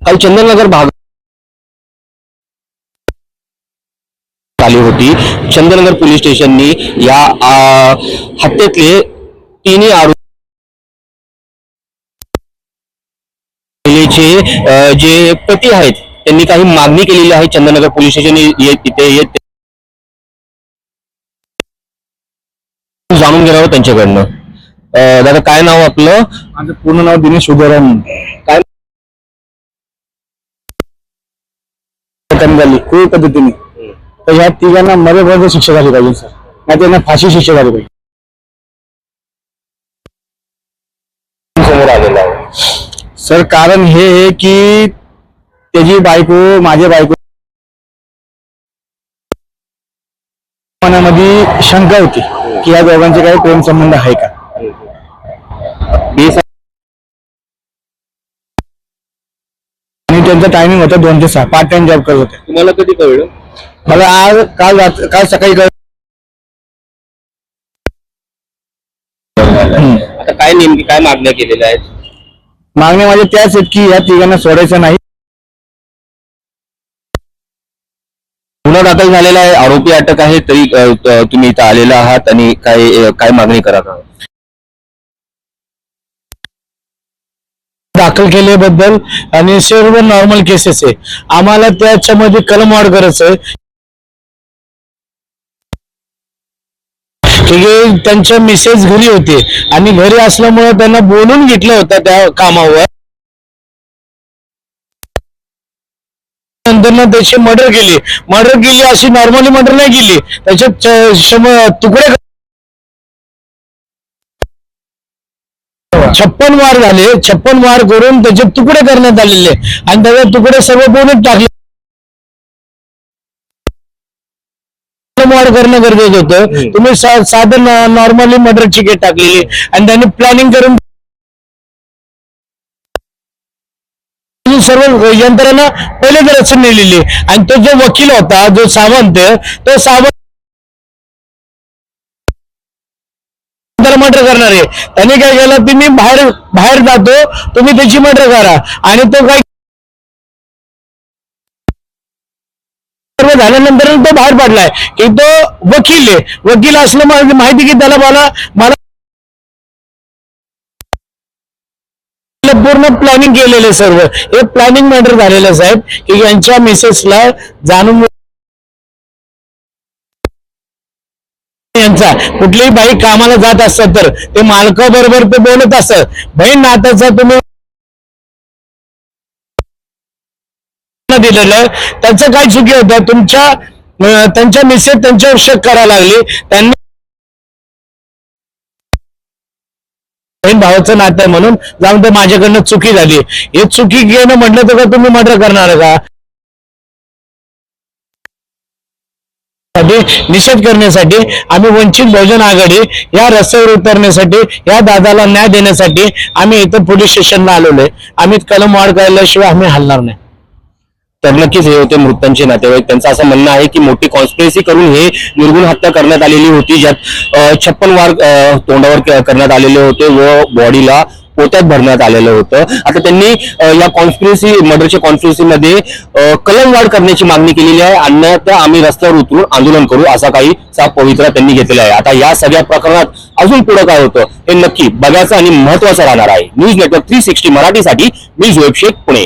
काल चंदननगर भाग आली होती। चंदननगर पोलीस स्टेशननी या हत्येतले तिन्ही आरोपीचे जे पती आहेत त्यांनी काही मागणी केलेली आहे। चंदननगर पोलीस स्टेशन इथे जाणून घेणार त्यांच्याकडनं। दादा काय नाव आपलं? माझं पूर्ण नाव दिनेश उदयराम। काय झाली खूप पद्धतीने तर ह्या तिघांना मरेपर्यंत शिक्षा झाली पाहिजे सर, नाही त्यांना फाशी शिक्षा झाली पाहिजे। समोर आलेला आहे सर कारण हे आहे की त्याची बायको माझ्या बायको मनामध्ये शंका होती की या दोघांचे काही प्रेम संबंध आहे का। आणि त्यांचा टायमिंग होता 2 ते 6 पार्ट टाइम जॉब करत होते। तुम्हाला कधी कळलं? मला काल सकाळी कळलं। आता काय नेमकी काय मागण्या केलेल्या आहेत? मागण्या माझ्या त्याच आहेत की या तिघांना सोडायचं नाही। गुन्हा दाखल झालेला आहे, आरोपी अटक आहे, तरी तुम्ही इथं आलेला आहात आणि काय मागणी करत आहात? दाखल केल्याबद्दल आणि सर्व नॉर्मल केसेस आहे। आम्हाला त्याच्यामध्ये कलम वाढ करायचं आहे की त्यांच्या मिसेस घरी होते आणि घरी असल्यामुळे त्यांना बोलून घेतलं होतं त्या कामावर। नंतर त्याची मर्डर केली अशी नॉर्मली मर्डर नाही केली, त्याच्यात तुकडे 56 वार झाले। 56 वार करून त्याचे तुकडे करण्यात आलेले आणि त्याचे तुकडे सर्व बोलून टाकले। वाढ करणं गरजेचं होतं। तुम्ही साधं नॉर्मली मर्डरची केस टाकलेली आणि त्यांनी प्लॅनिंग करून सर्व यंत्रणा पहिले तर रचून नेलेली आणि तो जो वकील होता जो सावंत, तो सावंत मर्डर करणार आहे। त्यांनी काय केलं, तुम्ही बाहेर जातो, तुम्ही त्याची मर्डर करा आणि तो काय सर्व झाल्यानंतर तो बाहेर पडलाय की तो वकील आहे। वकील असल्यामुळे माहिती की त्याला मला पूर्ण प्लॅनिंग केलेले सर्व हे प्लॅनिंग मर्डर झालेलं साहेब की यांच्या मिसेसला जाणून यांचा कुठलीही बाई कामाला जात असतात तर ते मालकाबरोबर ते बोलत असतात, बहीण नात्याचा तुम्ही दिलेलं त्यांचं काय चुकी होतं? त्यांच्या मिसेस त्यांच्यावर शक करायला लागली। त्यांनी बहीण भावाचं नातं आहे म्हणून जाऊन ते माझ्याकडनं चुकी झाली, हे चुकी घेणं म्हटलं तर का तुम्ही मर्डर करणार का? निषेध करण्यासाठी आम्ही वंचित बहुजन आघाडी या रस्त्यावर उतरण्यासाठी या दादाला न्याय देण्यासाठी आम्ही इथं पोलीस स्टेशनला आलेलो आहे। आम्ही कलम वाढ केल्याशिवाय आम्ही हलणार नाही। तर नक्कीच हे होते मृतांचे नातेवाईक। त्यांचं असं म्हणणं आहे की मोठी कॉन्स्पिरसी करून हे निर्गुण हत्या करण्यात आलेली होती, ज्यात 56 वार तोंडावर करण्यात आलेले होते व बॉडीला पोत्यात भरण्यात आलेलं होतं। आता त्यांनी या मर्डरच्या कॉन्स्पिरसीमध्ये कलम वाढ करण्याची मागणी केलेली आहे, अन्यथा आम्ही रस्त्यावर उतरून आंदोलन करू असा काही पवित्रा त्यांनी घेतलेला आहे। आता या सगळ्या प्रकरणात अजून पुढे काय होतं हे नक्की बघायचं आणि महत्वाचं राहणार आहे। न्यूज नेटवर्क 360 मराठीसाठी मी झोएब शेख, पुणे।